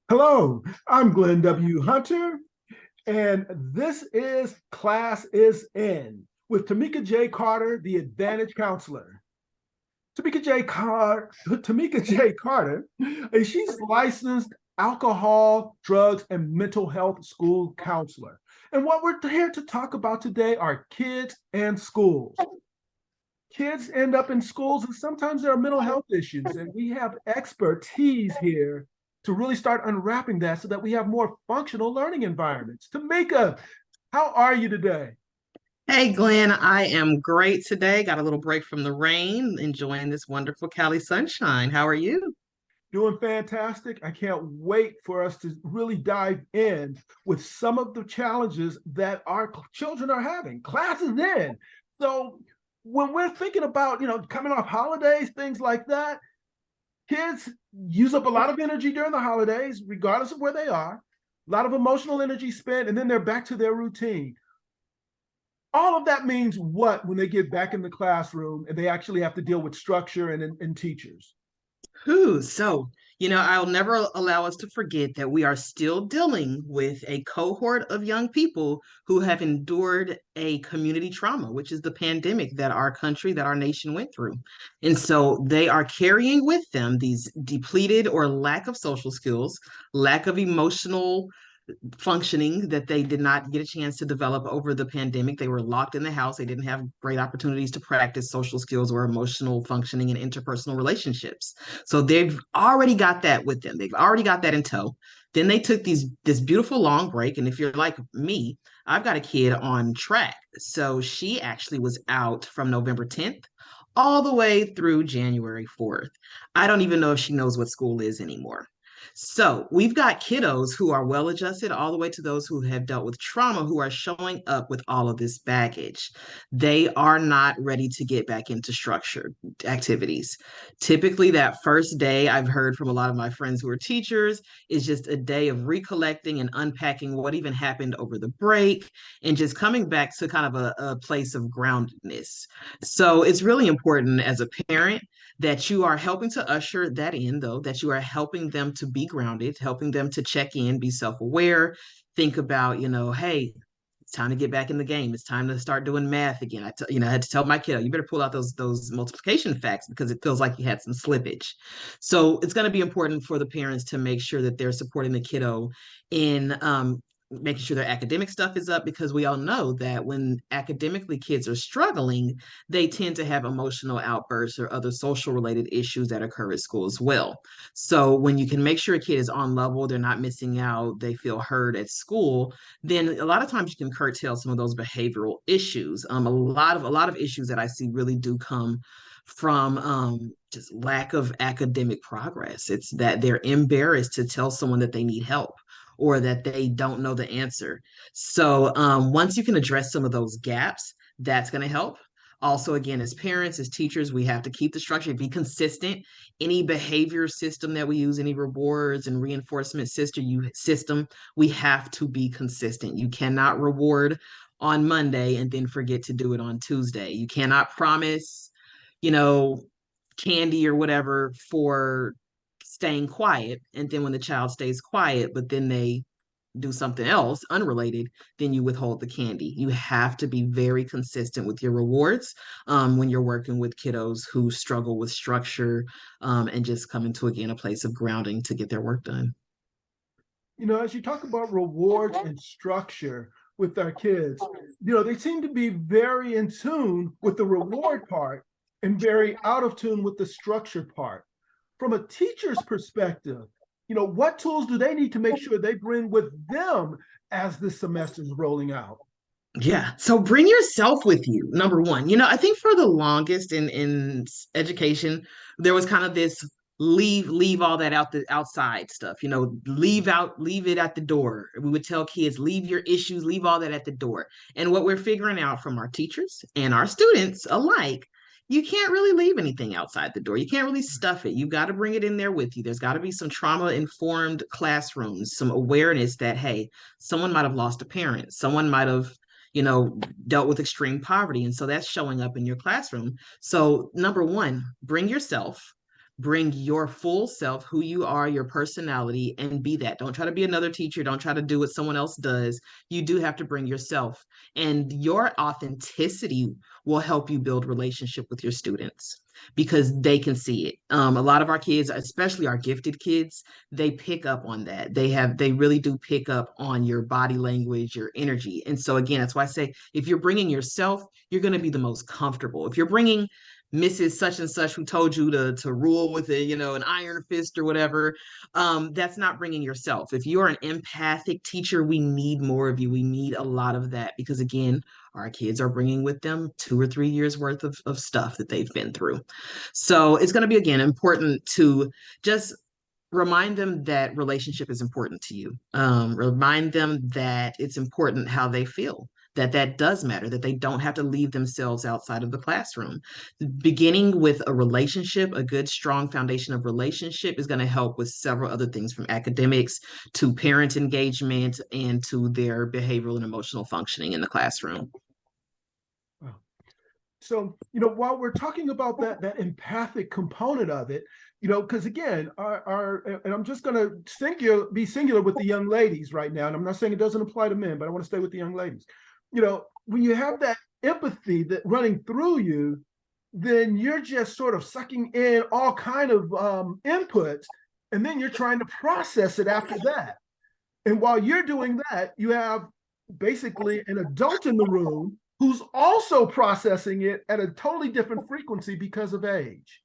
Hello, I'm Glenn W. Hunter, and this is Class is In with Tamika J. Carter, the Advantage Counselor. Tamika J. Carter, she's licensed alcohol, drugs, and mental health school counselor. And what we're here to talk about today are kids and schools. Kids end up in schools, and sometimes there are mental health issues, and we have expertise here to really start unwrapping that so that we have more functional learning environments. Tamika, how are you today? Hey Glenn, I am great today. Got a little break from the rain, enjoying this wonderful Cali sunshine. How are you? Doing fantastic. I can't wait for us to really dive in with some of the challenges that our children are having. Class is in. So when we're thinking about, coming off holidays, things like that, kids use up a lot of energy during the holidays, regardless of where they are. A lot of emotional energy spent, and then they're back to their routine. All of that means what when they get back in the classroom and they actually have to deal with structure and teachers? I'll never allow us to forget that we are still dealing with a cohort of young people who have endured a community trauma, which is the pandemic that our country, that our nation went through. And so they are carrying with them these depleted or lack of social skills, lack of emotional functioning that they did not get a chance to develop over the pandemic. They were locked in the house. They didn't have great opportunities to practice social skills or emotional functioning and interpersonal relationships. So they've already got that with them. They've already got that in tow. Then they took this beautiful long break. And if you're like me, I've got a kid on track. So she actually was out from November 10th all the way through January 4th. I don't even know if she knows what school is anymore. So we've got kiddos who are well adjusted, all the way to those who have dealt with trauma, who are showing up with all of this baggage. They are not ready to get back into structured activities. Typically, that first day, I've heard from a lot of my friends who are teachers, is just a day of recollecting and unpacking what even happened over the break and just coming back to kind of a place of groundedness. So it's really important as a parent that you are helping to usher that in, though, that you are helping them to be grounded, helping them to check in, be self aware, think about, hey, it's time to get back in the game. It's time to start doing math again. I had to tell my kiddo, you better pull out those multiplication facts because it feels like you had some slippage. So it's going to be important for the parents to make sure that they're supporting the kiddo in making sure their academic stuff is up, because we all know that when academically kids are struggling, they tend to have emotional outbursts or other social related issues that occur at school as well. So when you can make sure a kid is on level, they're not missing out, they feel heard at school, then a lot of times you can curtail some of those behavioral issues. A lot of issues that I see really do come from just lack of academic progress. It's that they're embarrassed to tell someone that they need help or that they don't know the answer. So once you can address some of those gaps, that's going to help. Also, again, as parents, as teachers, we have to keep the structure, be consistent. Any behavior system that we use, any rewards and reinforcement system, we have to be consistent. You cannot reward on Monday and then forget to do it on Tuesday. You cannot promise, you know, candy or whatever for staying quiet. And then when the child stays quiet, but then they do something else unrelated, then you withhold the candy. You have to be very consistent with your rewards when you're working with kiddos who struggle with structure and just come into, again, a place of grounding to get their work done. As you talk about rewards and structure with our kids, they seem to be very in tune with the reward part and very out of tune with the structure part. From a teacher's perspective, what tools do they need to make sure they bring with them as this semester is rolling out? Yeah. So bring yourself with you, number one. I think for the longest in education, there was kind of this leave all that out the outside stuff, leave it at the door. We would tell kids, leave your issues, leave all that at the door. And what we're figuring out from our teachers and our students alike, you can't really leave anything outside the door. You can't really stuff it. You've got to bring it in there with you. There's got to be some trauma informed classrooms, some awareness that, hey, someone might have lost a parent, someone might have dealt with extreme poverty. And so that's showing up in your classroom. So, number one, bring yourself, bring your full self, who you are, your personality, and be that. Don't try to be another teacher. Don't try to do what someone else does. You do have to bring yourself, and your authenticity will help you build relationship with your students because they can see it. A lot of our kids, especially our gifted kids, they pick up on that. They really do pick up on your body language, your energy. And so again, that's why I say if you're bringing yourself, you're going to be the most comfortable. If you're bringing Mrs. Such and Such who told you to rule with a, an iron fist or whatever, that's not bringing yourself. If you're an empathic teacher, we need more of you. We need a lot of that because again, our kids are bringing with them 2 or 3 years worth of stuff that they've been through. So it's going to be, again, important to just remind them that relationship is important to you. Remind them that it's important how they feel, that that does matter, that they don't have to leave themselves outside of the classroom. Beginning with a relationship, a good, strong foundation of relationship is going to help with several other things from academics to parent engagement and to their behavioral and emotional functioning in the classroom. So, while we're talking about that empathic component of it, because again, and I'm just going to be singular with the young ladies right now, and I'm not saying it doesn't apply to men, but I want to stay with the young ladies. When you have that empathy that running through you, then you're just sort of sucking in all kind of inputs, and then you're trying to process it after that. And while you're doing that, you have basically an adult in the room who's also processing it at a totally different frequency because of age.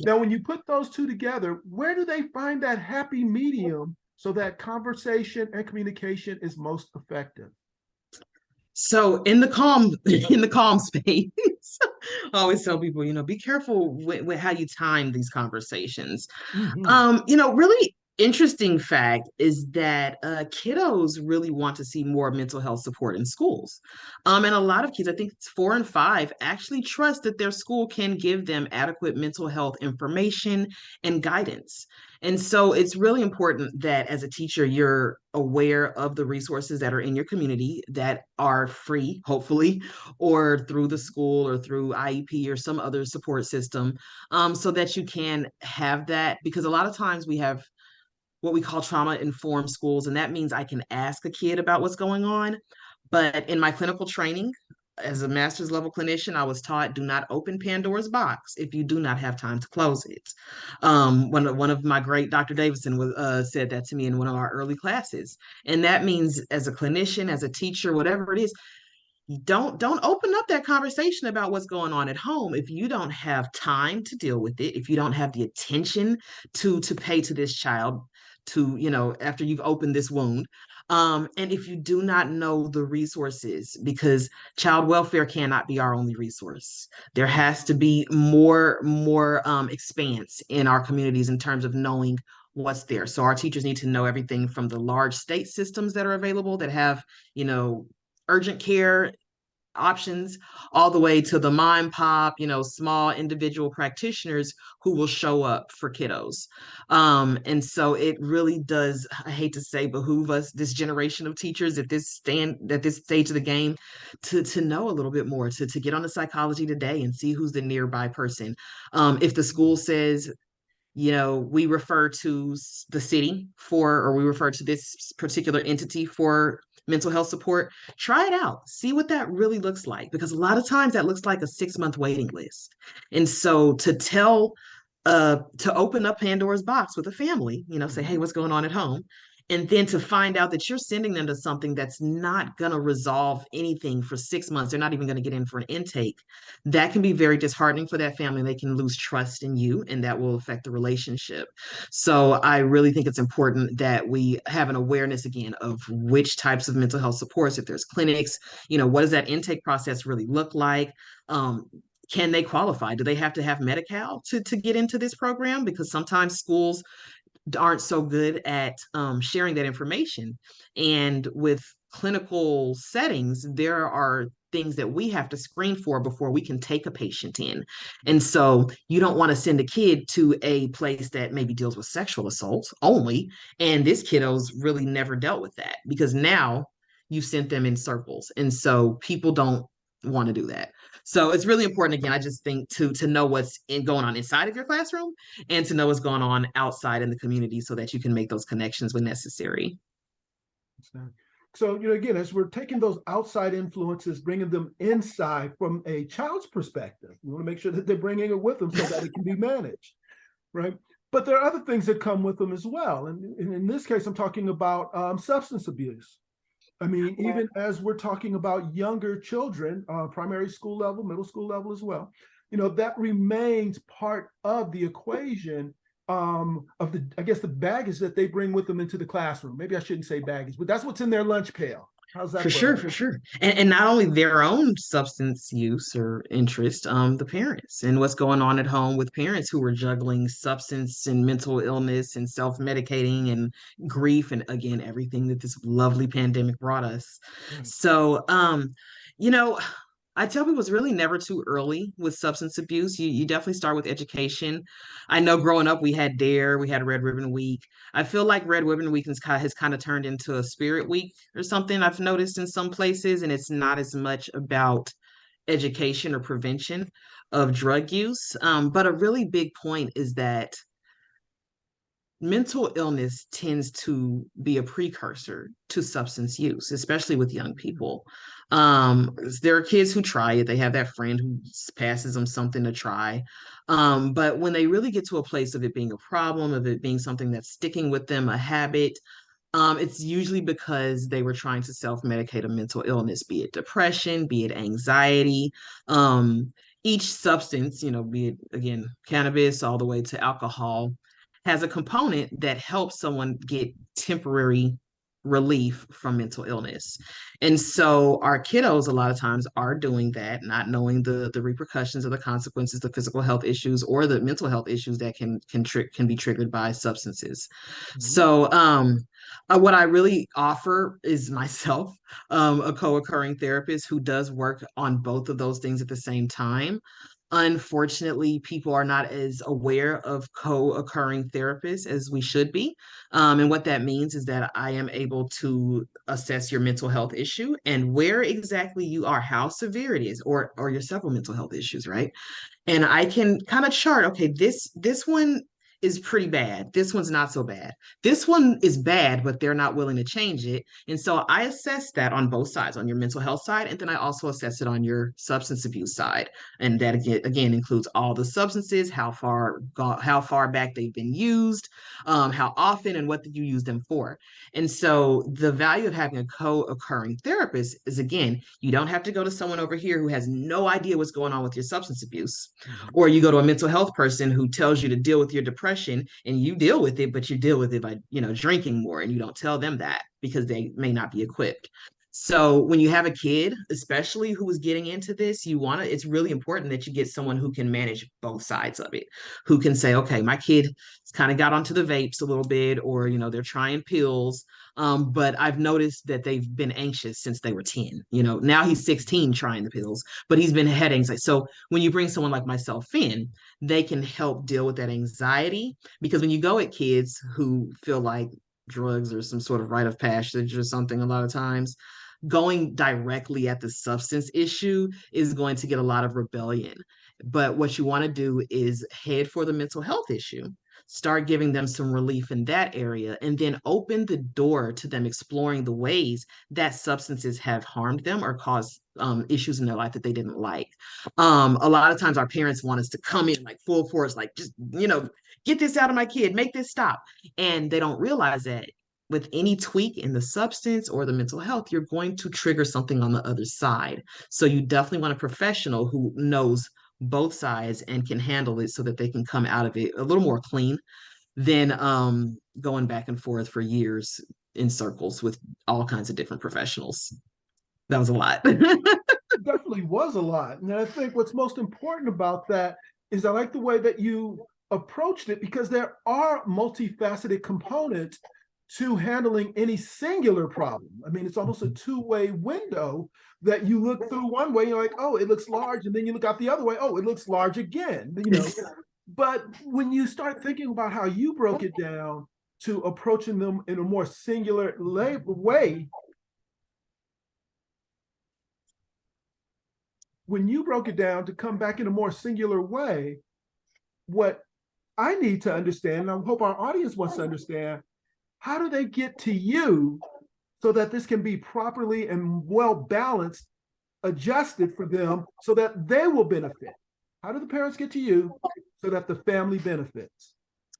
Now, when you put those two together, where do they find that happy medium so that conversation and communication is most effective? So in the calm in the calm space, I always tell people, be careful with how you time these conversations. Mm-hmm. Really interesting fact is that kiddos really want to see more mental health support in schools. And a lot of kids, I think it's 4 and 5, actually trust that their school can give them adequate mental health information and guidance. And so it's really important that as a teacher, you're aware of the resources that are in your community that are free, hopefully, or through the school or through IEP or some other support system, so that you can have that. Because a lot of times we have what we call trauma informed schools, and that means I can ask a kid about what's going on. But in my clinical training, as a master's level clinician, I was taught do not open Pandora's box if you do not have time to close it. One of my great Dr. Davidson said that to me in one of our early classes. And that means as a clinician, as a teacher, whatever it is, don't open up that conversation about what's going on at home if you don't have time to deal with it, if you don't have the attention to pay to this child, to after you've opened this wound, and if you do not know the resources, because child welfare cannot be our only resource. There has to be more expanse in our communities in terms of knowing what's there. So our teachers need to know everything from the large state systems that are available that have urgent care options, all the way to the mom pop, small individual practitioners who will show up for kiddos. And so it really does, I hate to say, behoove us, this generation of teachers at this stage of the game, to know a little bit more, to get on the Psychology Today and see who's the nearby person. If the school says, we refer to the city for, or we refer to this particular entity for mental health support, try it out. See what that really looks like. Because a lot of times that looks like a 6-month waiting list. And so to open up Pandora's box with a family, say, hey, what's going on at home? And then to find out that you're sending them to something that's not going to resolve anything for 6 months, they're not even going to get in for an intake. That can be very disheartening for that family. They can lose trust in you, and that will affect the relationship. So I really think it's important that we have an awareness again of which types of mental health supports, if there's clinics, what does that intake process really look like? Can they qualify? Do they have to have Medi-Cal to get into this program? Because sometimes schools aren't so good at sharing that information. And with clinical settings, there are things that we have to screen for before we can take a patient in. And so you don't want to send a kid to a place that maybe deals with sexual assault only. And this kiddo's really never dealt with that because now you sent them in circles. And so people don't want to do that. So it's really important, again, I just think to know what's going on inside of your classroom and to know what's going on outside in the community so that you can make those connections when necessary. So, again, as we're taking those outside influences, bringing them inside from a child's perspective, we want to make sure that they're bringing it with them so that it can be managed, right? But there are other things that come with them as well. And in this case, I'm talking about substance abuse. I mean, even as we're talking about younger children, primary school level, middle school level as well, that remains part of the equation of I guess, the baggage that they bring with them into the classroom. Maybe I shouldn't say baggage, but that's what's in their lunch pail. How's that For for? sure, for sure. And not only their own substance use or interest, the parents and what's going on at home with parents who are juggling substance and mental illness and self-medicating and grief and again everything that this lovely pandemic brought us. Right. So you know, I tell people it's really never too early with substance abuse. You definitely start with education. I know growing up we had DARE, we had Red Ribbon Week. I feel like Red Ribbon Week has kind of turned into a Spirit Week or something I've noticed in some places, and it's not as much about education or prevention of drug use. But a really big point is that mental illness tends to be a precursor to substance use, especially with young people. There are kids who try it, they have that friend who passes them something to try. But when they really get to a place of it being a problem, of it being something that's sticking with them, a habit, it's usually because they were trying to self-medicate a mental illness, be it depression, be it anxiety. Each substance, be it again cannabis all the way to alcohol, has a component that helps someone get temporary relief from mental illness. And so our kiddos a lot of times are doing that, not knowing the repercussions of the consequences, the physical health issues or the mental health issues that can be triggered by substances. Mhm. So what I really offer is myself, a co-occurring therapist who does work on both of those things at the same time. Unfortunately, people are not as aware of co-occurring therapists as we should be. And what that means is that I am able to assess your mental health issue and where exactly you are, how severe it is, or your several mental health issues, right? And I can kind of chart, okay, this one is pretty bad. This one's not so bad. This one is bad, but they're not willing to change it. And so I assess that on both sides, on your mental health side, and then I also assess it on your substance abuse side. And that again includes all the substances, how far back they've been used, how often, and what did you use them for. And so the value of having a co-occurring therapist is, again, you don't have to go to someone over here who has no idea what's going on with your substance abuse, Mhm. or you go to a mental health person who tells you to deal with your depression and you deal with it, but you deal with it by, drinking more, and you don't tell them that because they may not be equipped. So when you have a kid, especially who is getting into this, it's really important that you get someone who can manage both sides of it, who can say, okay, my kid kind of got onto the vapes a little bit, or, they're trying pills. But I've noticed that they've been anxious since they were 10. Now he's 16 trying the pills, but he's been had anxiety. So when you bring someone like myself in, they can help deal with that anxiety. Because when you go at kids who feel like drugs are some sort of rite of passage or something, a lot of times, going directly at the substance issue is going to get a lot of rebellion. But what you want to do is head for the mental health issue, start giving them some relief in that area, and then open the door to them exploring the ways that substances have harmed them or caused issues in their life that they didn't like. A lot of times our parents want us to come in like full force, like just, get this out of my kid, make this stop. And they don't realize that with any tweak in the substance or the mental health, you're going to trigger something on the other side. So you definitely want a professional who knows both sides and can handle it so that they can come out of it a little more clean than going back and forth for years in circles with all kinds of different professionals. That was a lot. Definitely was a lot. And I think what's most important about that is I like the way that you approached it, because there are multifaceted components to handling any singular problem. I mean, it's almost a two-way window that you look through one way, you're like, oh, it looks large, and then you look out the other way, oh, it looks large again. But when you start thinking about how you broke it down to approaching them in a more singular way, when you broke it down to come back in a more singular way, what I need to understand, and I hope our audience wants to understand, how do they get to you so that this can be properly and well balanced, adjusted for them so that they will benefit? How do the parents get to you so that the family benefits?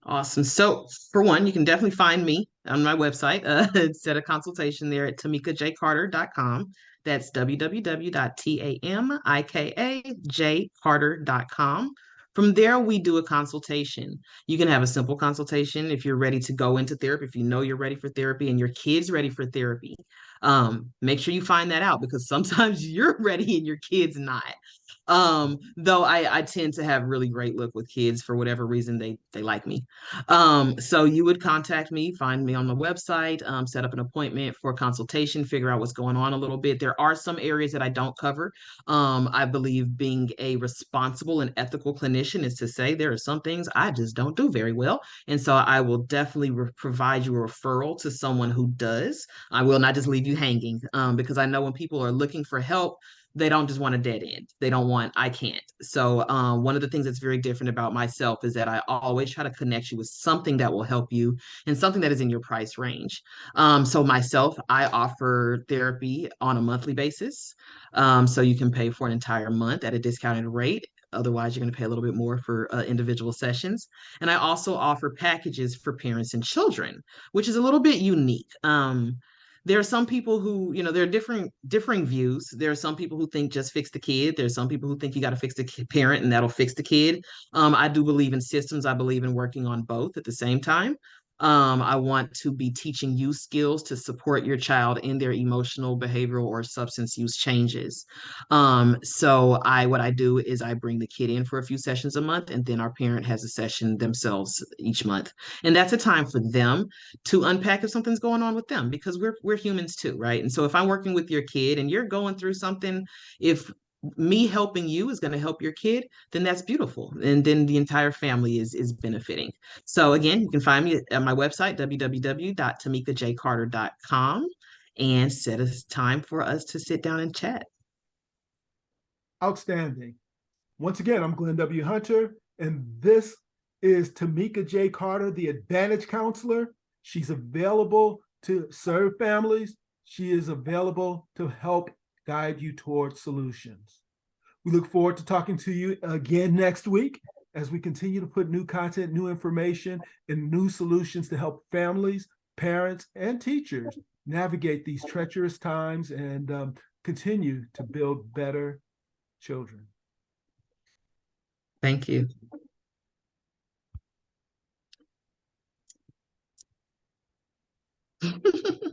Awesome. So, for one, you can definitely find me on my website. Set a consultation there at tamikajcarter.com. That's www.tamikajcarter.com. From there, we do a consultation. You can have a simple consultation if you're ready to go into therapy, if you know you're ready for therapy and your kid's ready for therapy. Make sure you find that out because sometimes you're ready and your kid's not. Though I tend to have really great luck with kids for whatever reason they like me. So you would contact me, find me on my website, set up an appointment for a consultation, figure out what's going on a little bit. There are some areas that I don't cover. I believe being a responsible and ethical clinician is to say there are some things I just don't do very well. And so I will definitely provide you a referral to someone who does. I will not just leave you hanging because I know when people are looking for help, they don't just want a dead end. They don't want, I can't. So, one of the things that's very different about myself is that I always try to connect you with something that will help you and something that is in your price range. So, myself, I offer therapy on a monthly basis. So, you can pay for an entire month at a discounted rate. Otherwise, you're going to pay a little bit more for individual sessions. And I also offer packages for parents and children, which is a little bit unique. There are some people who, there are differing views. There are some people who think just fix the kid. There's some people who think you got to fix the parent and that'll fix the kid. I do believe in systems. I believe in working on both at the same time. I want to be teaching you skills to support your child in their emotional, behavioral, or substance use changes. So what I do is I bring the kid in for a few sessions a month, and then our parent has a session themselves each month, and that's a time for them to unpack if something's going on with them because we're humans too, right? And so if I'm working with your kid and you're going through something, if me helping you is going to help your kid, then that's beautiful. And then the entire family is benefiting. So again, you can find me at my website, www.tamikajcarter.com, and set a time for us to sit down and chat. Outstanding. Once again, I'm Glenn W. Hunter, and this is Tamika J. Carter, the Advantage Counselor. She's available to serve families. She is available to help guide you towards solutions. We look forward to talking to you again next week as we continue to put new content, new information, and new solutions to help families, parents, and teachers navigate these treacherous times and continue to build better children. Thank you.